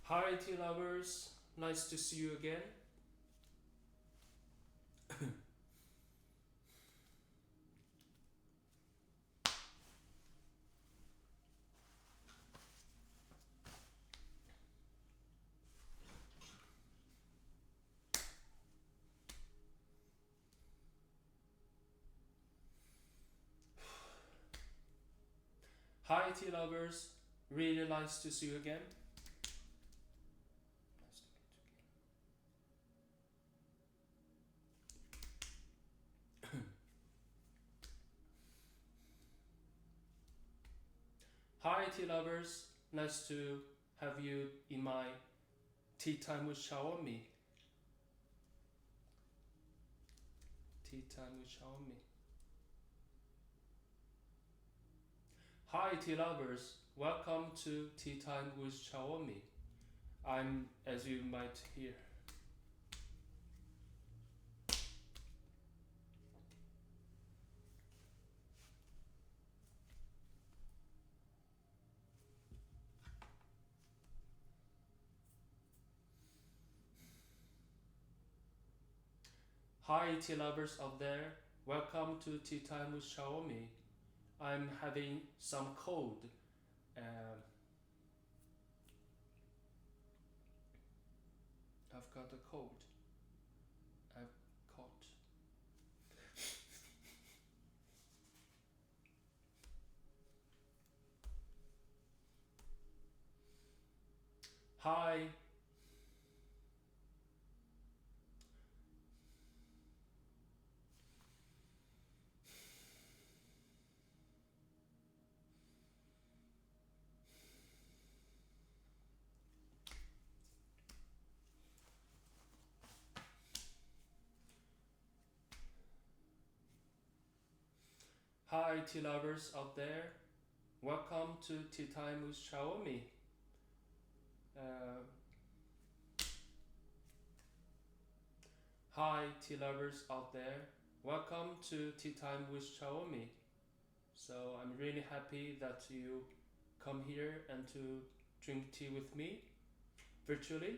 Hi, tea lovers. Nice to see you again. Hi, tea lovers. Really nice to see you again. Hi, tea lovers. Nice to have you in my tea time with Xiaomi. Tea time with Xiaomi. Hi, tea lovers. Welcome to Tea Time with Xiaomi. I'm, as you might hear. Hi, tea lovers out there. Welcome to Tea Time with Xiaomi. I'm having some cold. Um, I've got a cold. I've caught. Hi. Hi, tea lovers out there. Welcome to Tea Time with Xiaomi. Uh, Hi, tea lovers out there. Welcome to Tea Time with Xiaomi. So I'm really happy that you come here and to drink tea with me virtually.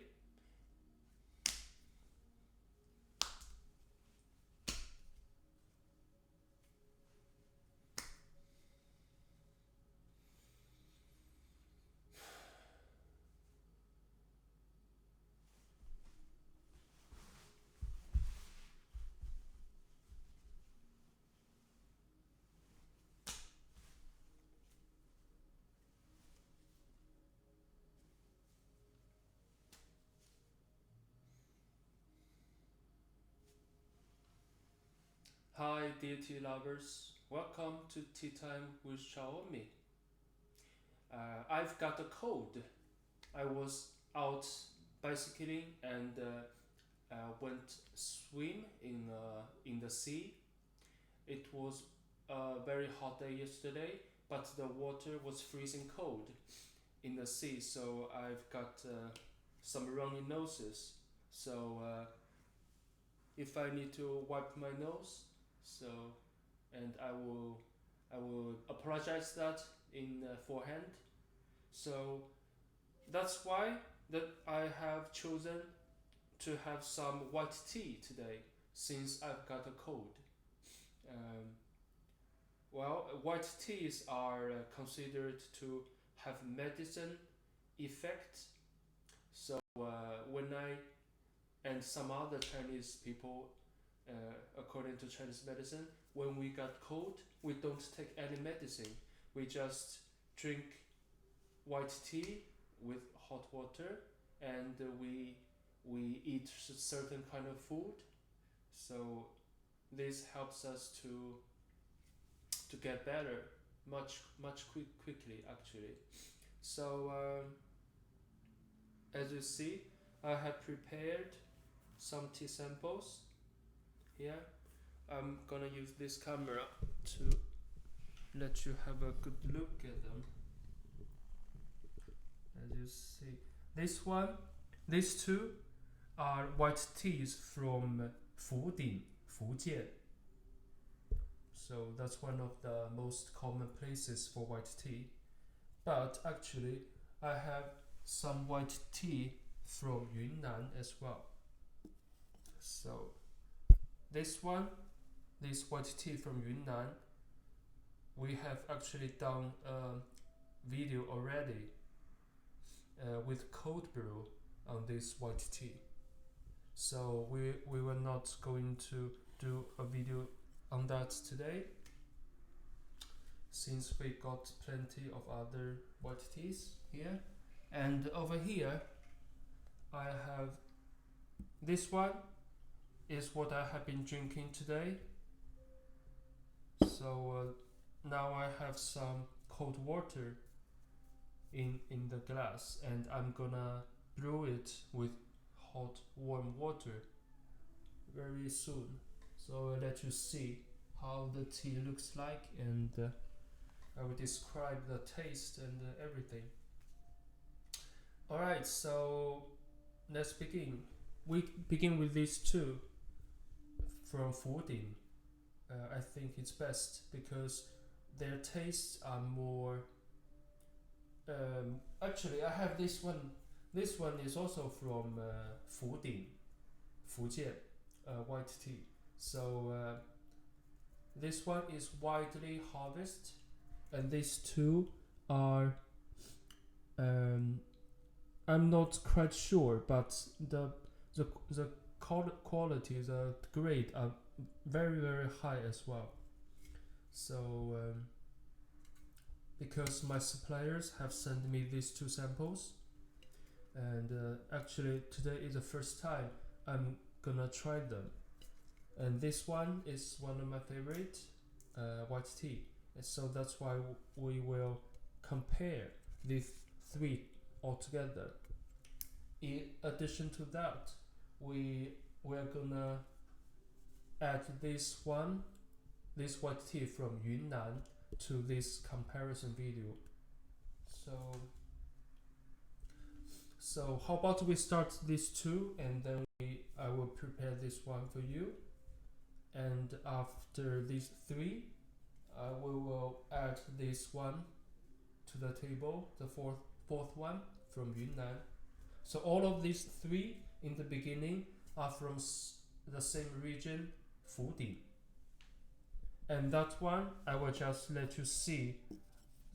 Hi, dear tea lovers. Welcome to Tea Time with Xiaomi. I've got a cold. I was out bicycling and went swim in the sea. It was a very hot day yesterday, but the water was freezing cold in the sea, so I've got some runny noses. So if I need to wipe my nose, so and I will apologize that in forehand. So that's why that I have chosen to have some white tea today since I've got a cold. Um, white teas are considered to have medicine effect. So when I and some other Chinese people, according to Chinese medicine, when we got cold, we don't take any medicine. We just drink white tea with hot water, and we eat certain kind of food. So this helps us to get better quickly actually. So as you see, I have prepared some tea samples here. I'm gonna use this camera to let you have a good look at them. As you see, this one, these two are white teas from Fuding, Fujian. So that's one of the most common places for white tea. But actually, I have some white tea from Yunnan as well. So this white tea from Yunnan, we have actually done a video already with cold brew on this white tea. So we were not going to do a video on that today, since we got plenty of other white teas here. And over here I have this one is what I have been drinking today. So now I have some cold water in the glass, and I'm gonna brew it with hot warm water very soon. So I'll let you see how the tea looks like, and I will describe the taste and everything. Alright, so let's begin. We begin with these two from Fuding. I think it's best because their tastes are more. Actually, I have this one. This one is also from Fuding, Fujian, white tea. So this one is widely harvested, and these two are. I'm not quite sure, but the quality, the grade are very high as well. So because my suppliers have sent me these two samples, and actually today is the first time I'm gonna try them, and this one is one of my favorite white tea, and so that's why we will compare these three altogether. In addition to that, we're gonna add this white tea from Yunnan to this comparison video. So how about we start these two, and then I will prepare this one for you, and after these three we will add this one to the table, the fourth one from Yunnan. So all of these three in the beginning are from the same region, Fuding. And that one, I will just let you see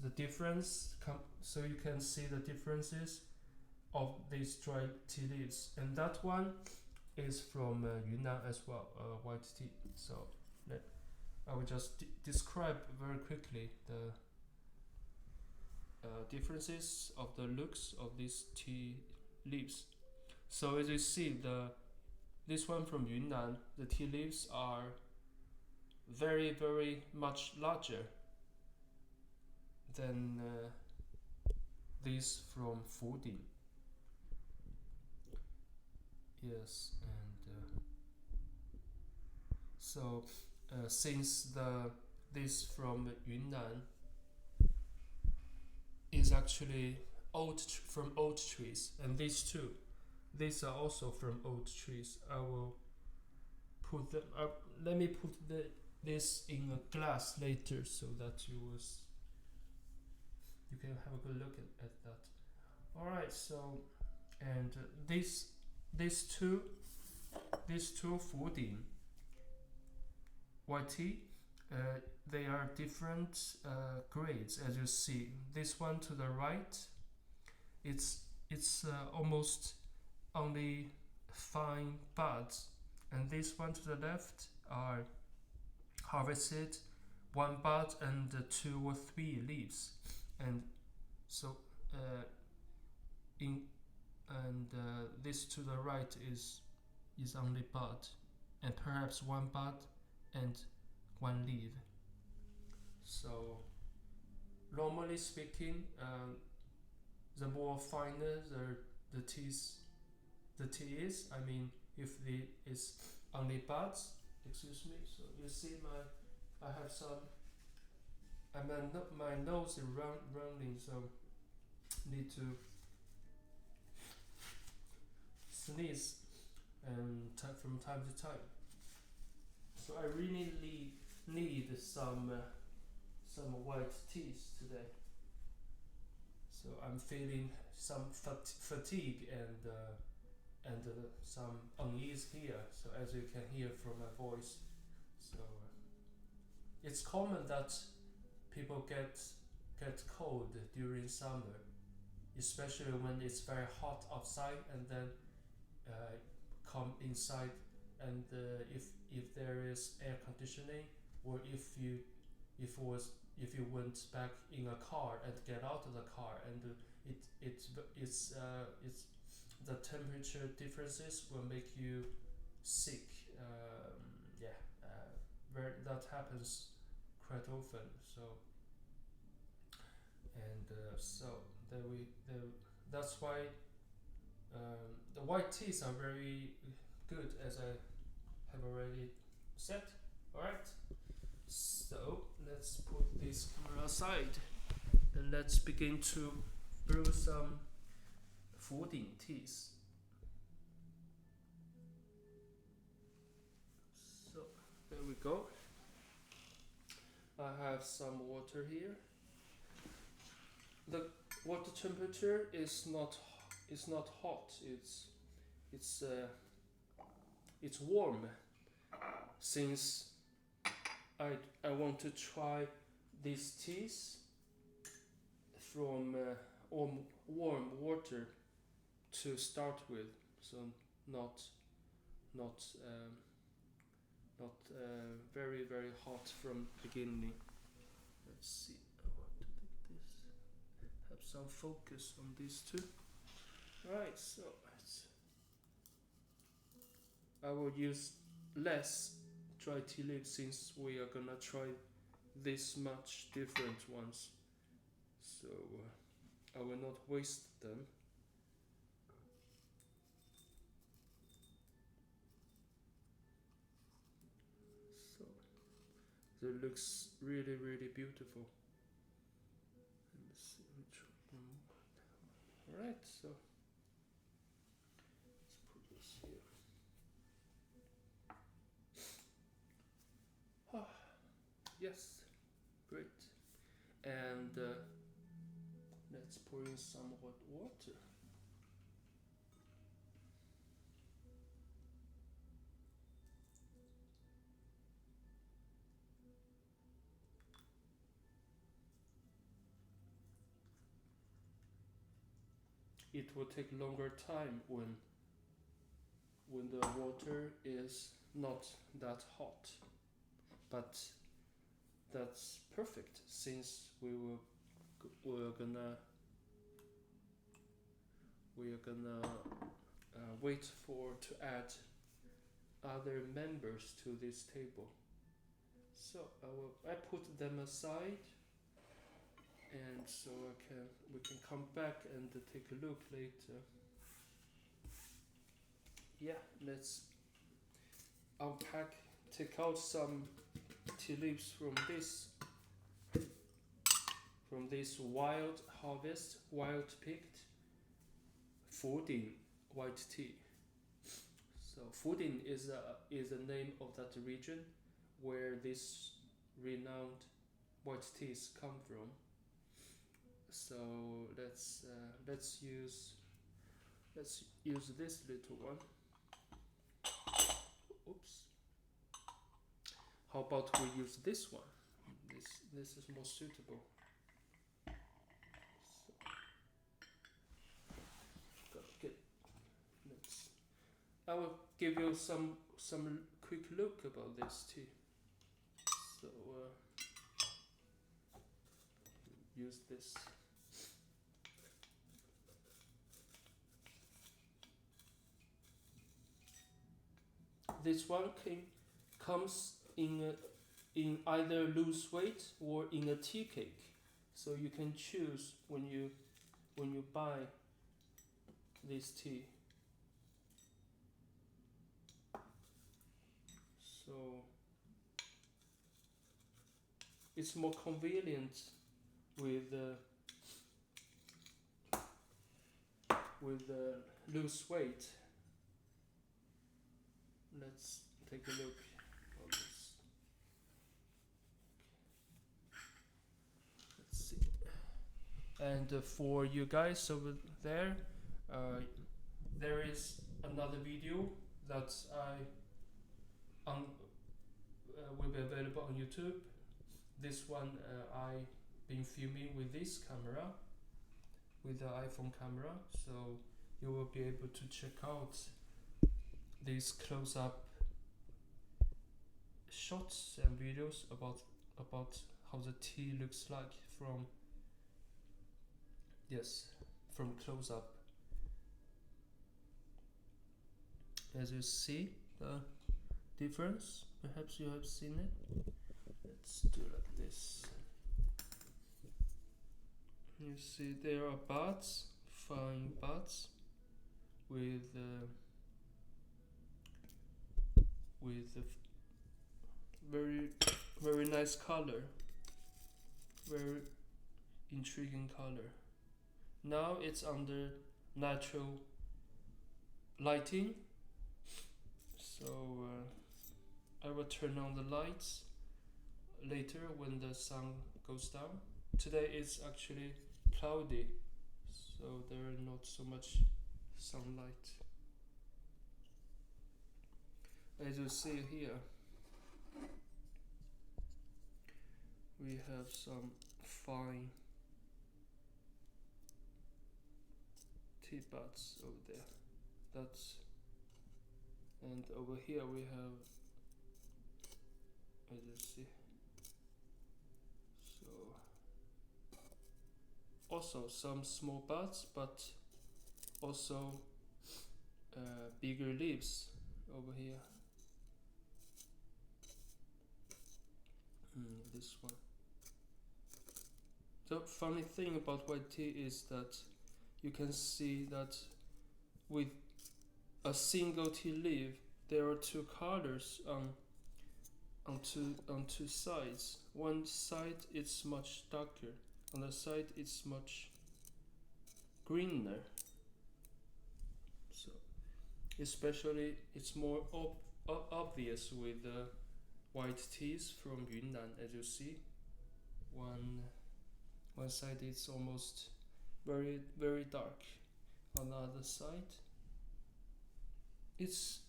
the difference, so you can see the differences of these dry tea leaves. And that one is from Yunnan as well, white tea. So I will just describe very quickly the differences of the looks of these tea leaves. So as you see, this one from Yunnan, the tea leaves are very much larger than these from Fuding. Yes, and so since this from Yunnan is actually from old trees, and these are also from old trees. I will put them up. Let me put this in a glass later, so that you can have a good look at that. All right. So, and these two Fuding white tea, they are different grades, as you see. This one to the right, it's almost only fine buds, and this one to the left are harvested one bud and 2 or 3 leaves, and so this to the right is only bud, and perhaps one bud and 1 leaf. So normally speaking, the more finer the tea is, I mean, if it is only buds, excuse me, so you see I have some, my nose is running, so need to sneeze and from time to time. So I really need some white teas today. So I'm feeling some fatigue and some unease here. So as you can hear from my voice, so it's common that people get cold during summer, especially when it's very hot outside, and then come inside, and if there is air conditioning, or if you went back in a car and get out of the car, and it's the temperature differences will make you sick. Yeah, that happens quite often. So and so that's why the white teas are very good, as I have already said. All right. So let's put this camera aside and let's begin to brew some Fuding teas. So there we go. I have some water here. The water temperature is not hot. It's warm, since I want to try these teas from warm water to start with, so not very hot from beginning. Let's see. I want to put this. Have some focus on these two. Right. So I will use less dry tea leaves, since we are gonna try this much different ones. So I will not waste them. So it looks really beautiful. Let me see. Let me try them. All right. So let's put this here. Yes, great. And let's pour in some hot water. It will take longer time when the water is not that hot, but that's perfect, since we're gonna wait to add other members to this table. So I put them aside, and so we can come back and take a look later. Yeah, let's take out some tea leaves from this wild harvest, wild picked Fuding white tea. So Fuding is the name of that region where this renowned white teas come from. So let's use this little one. Oops. How about we use this one? This is more suitable. So, I will give you some quick look about this tea. So use this. This one comes in either loose weight or in a tea cake, so you can choose when you buy this tea. So it's more convenient with loose weight. Let's take a look on this. Let's see. And for you guys over there, there is another video that will be available on YouTube. This one I been filming with this camera, with the iPhone camera, so you will be able to check out these close-up shots and videos about how the tea looks like from close-up. As you see the difference, perhaps you have seen it. Let's do like this. You see there are buds, fine buds, with very very nice color, very intriguing color. Now it's under natural lighting, so I will turn on the lights later when the sun goes down. Today it's actually cloudy, so there are not so much sunlight. As you see here, we have some fine tea buds over there. And over here we have, as you see, so also some small buds, but also bigger leaves over here. This one. The funny thing about white tea is that you can see that with a single tea leaf there are two colors on two sides. One side is much darker, on the side it's much greener. So especially it's more obvious with the white teas from Yunnan. As you see, one side is almost very very dark, on the other side it's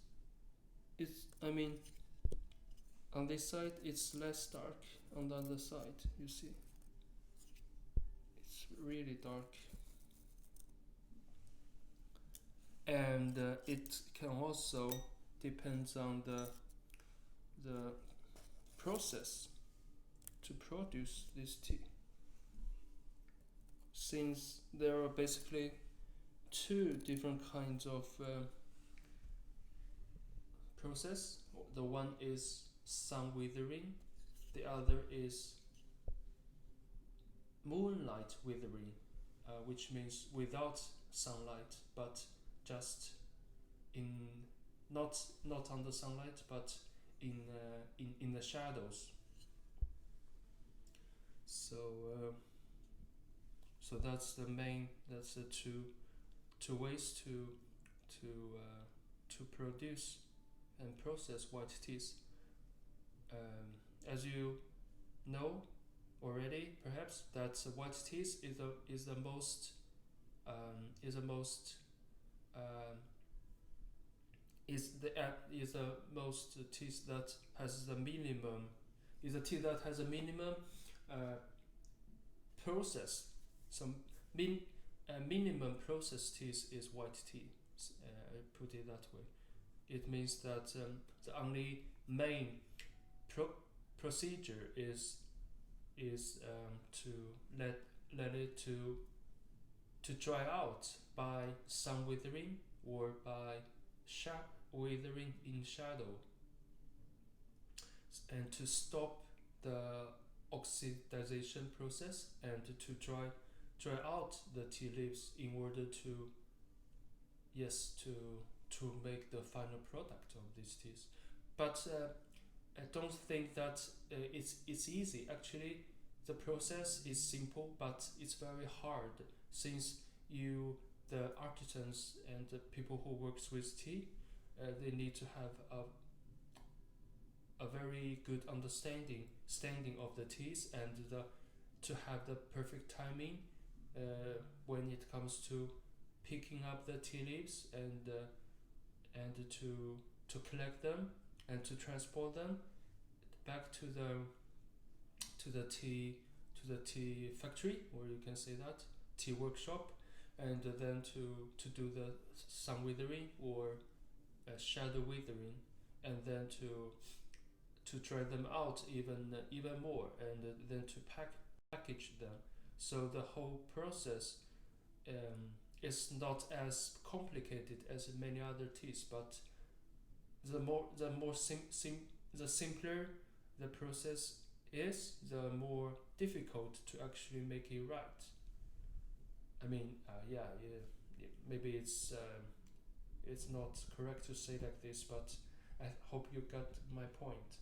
I mean on this side it's less dark, on the other side you see it's really dark. And it can also depends on the process to produce this tea, since there are basically two different kinds of process. The one is sun withering, the other is moonlight withering, which means without sunlight, but just in not under sunlight, but in the shadows. So that's the two ways to produce and process white teas. As you know already, perhaps, that white teas is the most teas that has the minimum, is a tea that has a minimum process. Some minimum process teas is white tea. Put it that way. It means that the only main procedure is to let it to dry out by sun withering or by withering in shadow, and to stop the oxidization process, and to dry out the tea leaves in order to make the final product of these teas. But I don't think that it's easy. Actually, the process is simple, but it's very hard, since the artisans and the people who works with tea, they need to have a very good understanding of the teas, and to have the perfect timing when it comes to picking up the tea leaves and to collect them and to transport them back to the tea factory, or you can say that tea workshop, and then to do the sun withering or shadow withering, and then to dry them out even more, and then to package them. So the whole process is not as complicated as many other teas, but the simpler the process is, the more difficult to actually make it right. I mean, maybe it's not correct to say like this, but I hope you got my point.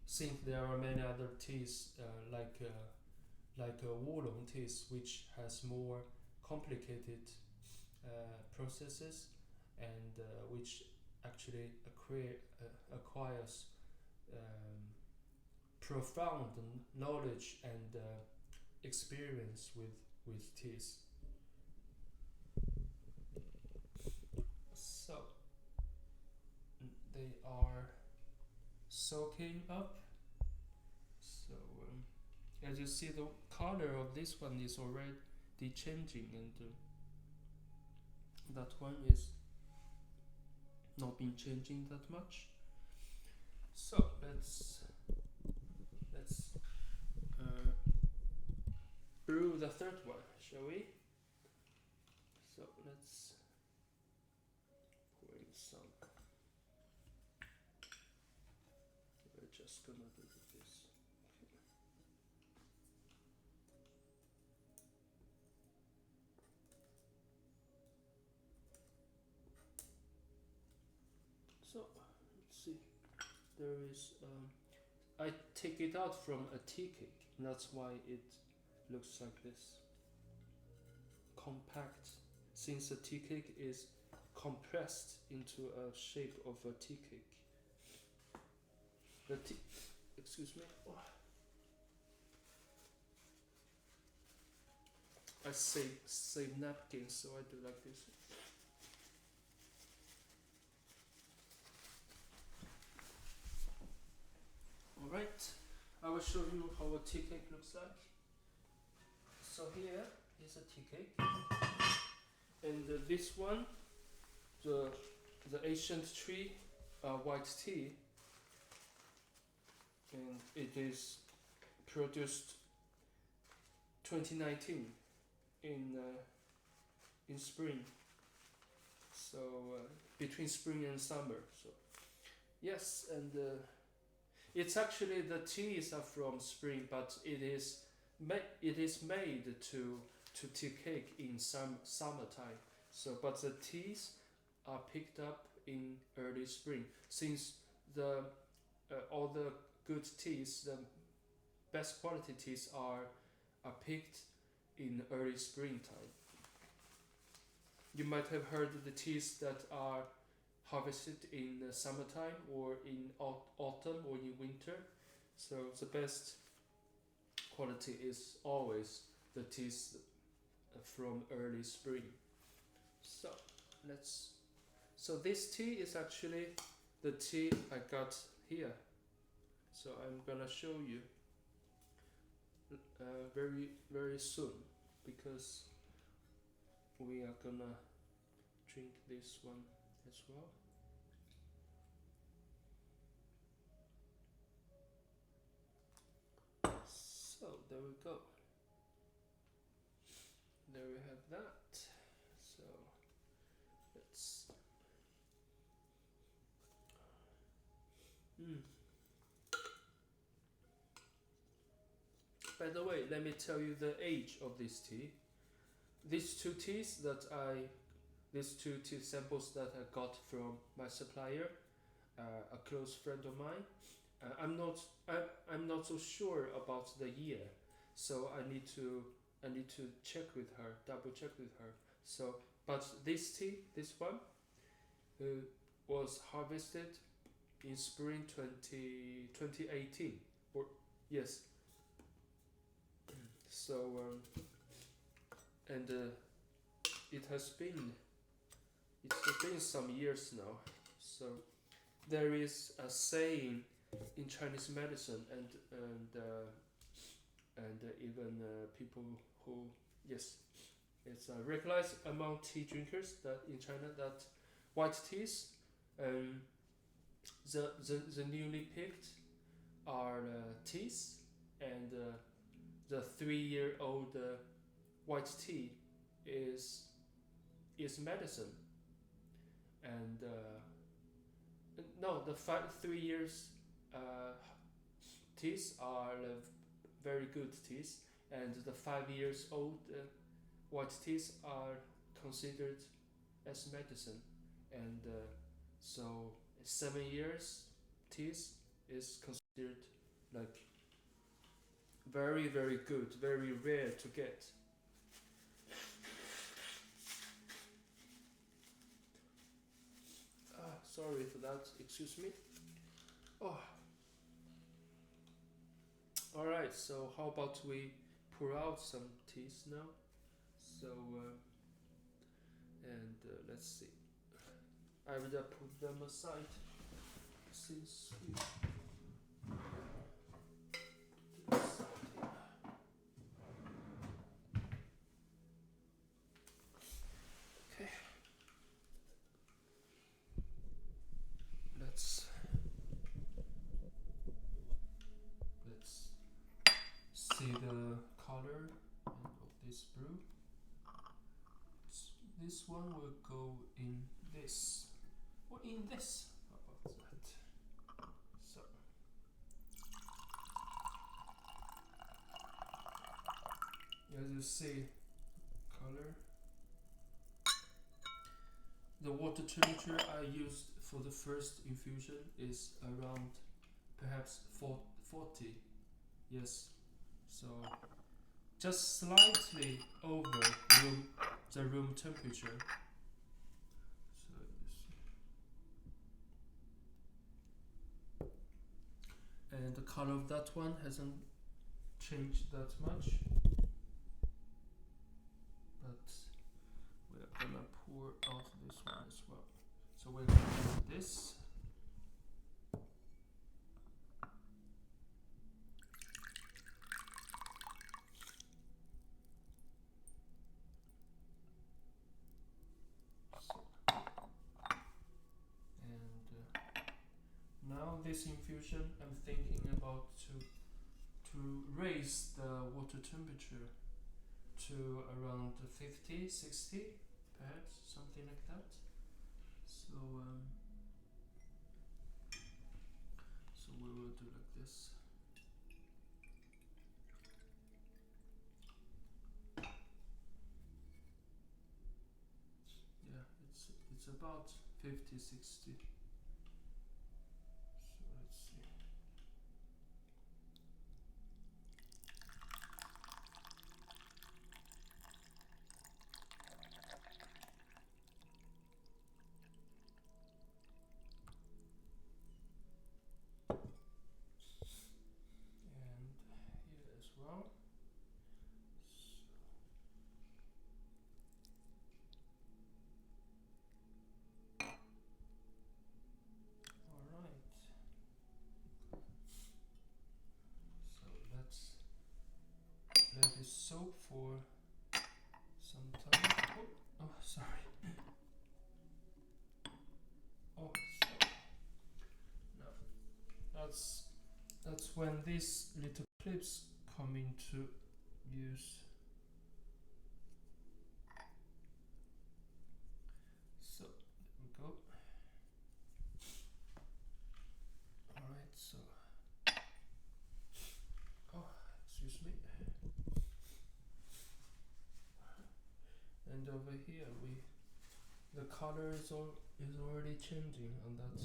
Since there are many other teas like oolong teas, which has more complicated processes, and which actually acquires profound knowledge and experience with teas. So they are soaking up. So as you see, the color of this one is already changing, and that one is not been changing that much. So let's brew the third one, shall we? So let's pour in some. We're just gonna do this. So let's see. There is. I take it out from a tea cake. That's why it looks like this. Compact, since the tea cake is compressed into a shape of a tea cake. The tea, excuse me. Oh. I save napkins, so I do like this. Alright, I will show you how a tea cake looks like. So here is a tea cake, and this one, the ancient tree white tea, and it is produced 2019 in spring. So between spring and summer. So yes, and it's actually the teas are from spring, but it is made to tea cake in summertime. So, but the teas are picked up in early spring. Since the all the good teas, the best quality teas are picked in early springtime. You might have heard of the teas that are harvested in the summertime or in autumn or in winter. So the best quality is always the teas from early spring. So so this tea is actually the tea I got here. So I'm gonna show you very soon, because we are gonna drink this one as well. So there we go. There we have that. So let's. By the way, let me tell you the age of this tea. These two tea samples that I got from my supplier, a close friend of mine. I'm not so sure about the year, so I need to check with her, double check with her. So, but this one, was harvested in spring 2018, or yes. So and it has been it has been some years now. So there is a saying in Chinese medicine, and even people who, yes, it's recognized among tea drinkers that in China that white teas, um, the newly picked are teas, and the 3-year-old white tea is medicine, and no, the 3 years teas are very good teas, and the 5 years old white teas are considered as medicine, and so 7 years teas is considered like very very good, very rare to get. Sorry for that. Excuse me. Oh, all right. So how about we pour out some teas now? So and let's see. I will put them aside since we okay. Let's see the color of this brew. This one will go in this or in this. How about that? So as you see, color. The water temperature I used for the first infusion is around perhaps 40. Yes, so just slightly over the room temperature. So and the color of that one hasn't changed that much, but we're gonna pour out this one as well. So we're gonna do this. Now this infusion, I'm thinking about to raise the water temperature to around 50, 60, perhaps something like that. So so we will do like this. Yeah, it's about 50, 60. Well, all right. So let's let it soak for some time. Oh, sorry. Oh, sorry. No, that's when these little clips come into use. So there we go. Alright, so excuse me. And over here the color is already changing on that.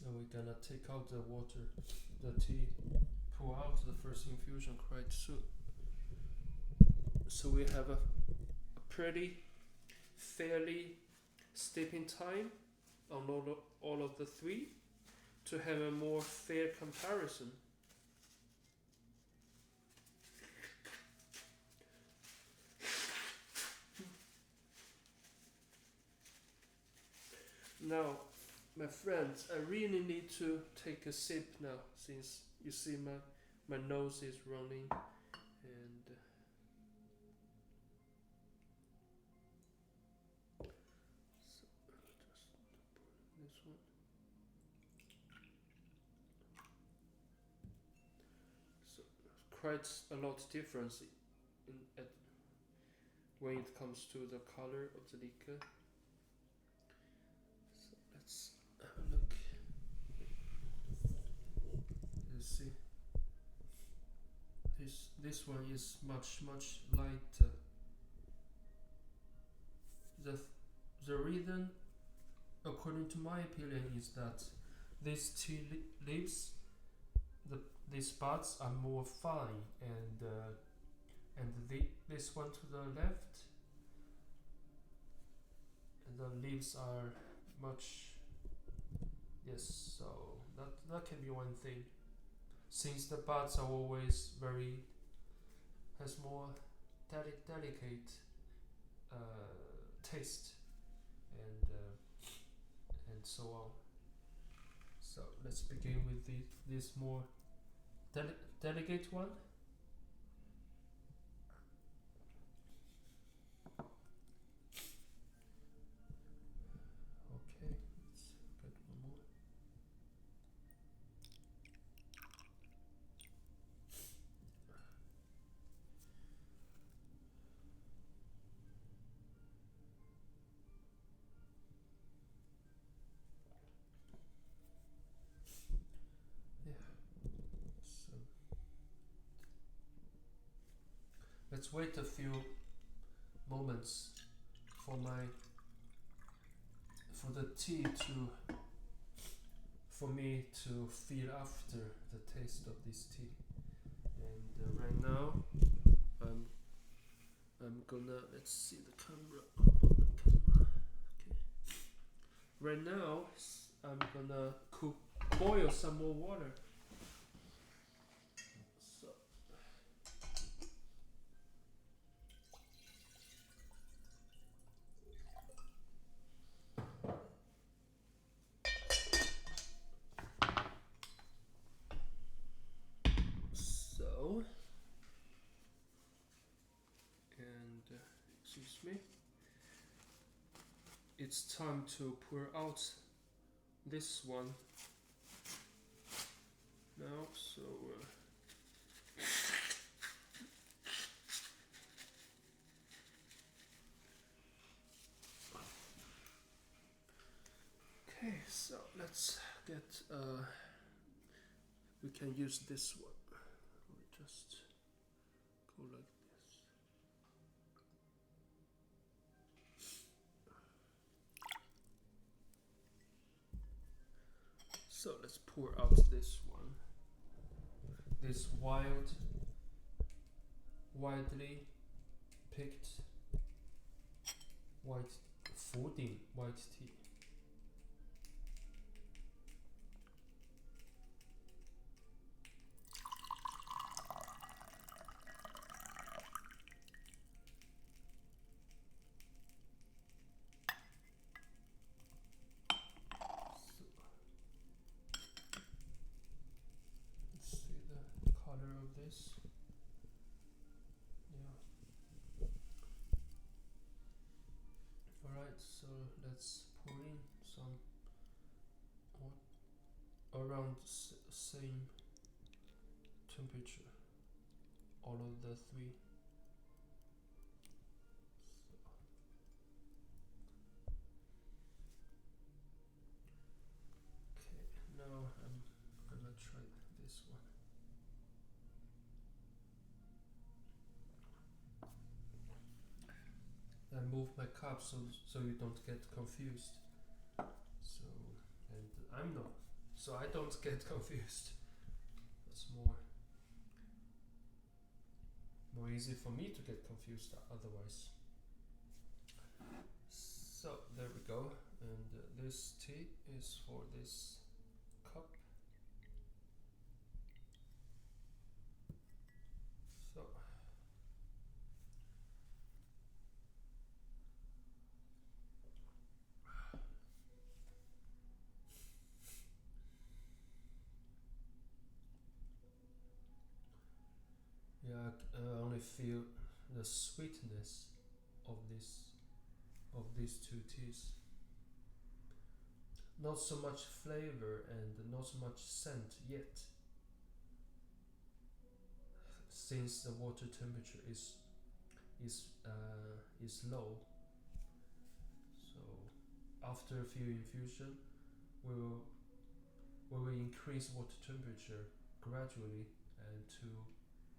And we're gonna take out the water, the tea, pour out the first infusion quite soon. So we have a pretty fairly steeping time on all of the 3 to have a more fair comparison. Now, my friends, I really need to take a sip now, since you see my nose is running, and so just this one. So quite a lot difference when it comes to the color of the liquor. So let's have a look. You see, this one is much lighter. The the reason, according to my opinion, is that these tea leaves, the these buds are more fine, and this one to the left, the leaves are much. Yes, so that can be one thing. Since the buds are always very has more delicate taste, and so on. So let's begin with this more delicate one. Okay, let's get one more. Yeah. So let's wait a few moments for the tea to for me to feel after the taste of this tea. And right now, I'm gonna, let's see the camera. Okay. Right now, I'm gonna boil some more water. So so and excuse me. It's time to pour out this one now. So. Okay, so let's get. We can use this one. We just go like this. So let's pour out this one. This widely picked white tea. Let's see the color of this. Yeah. Alright, so let's pour in some around same temperature. All of the three. Okay, now I'm gonna try this one. I move my cup so you don't get confused. So, and I'm not, so I don't get confused. It's more easy for me to get confused otherwise. So there we go, and this tea is for this cup. So only feel the sweetness of these two teas. Not so much flavor and not so much scent yet, since the water temperature is low. So after a few infusion, we will increase water temperature gradually and to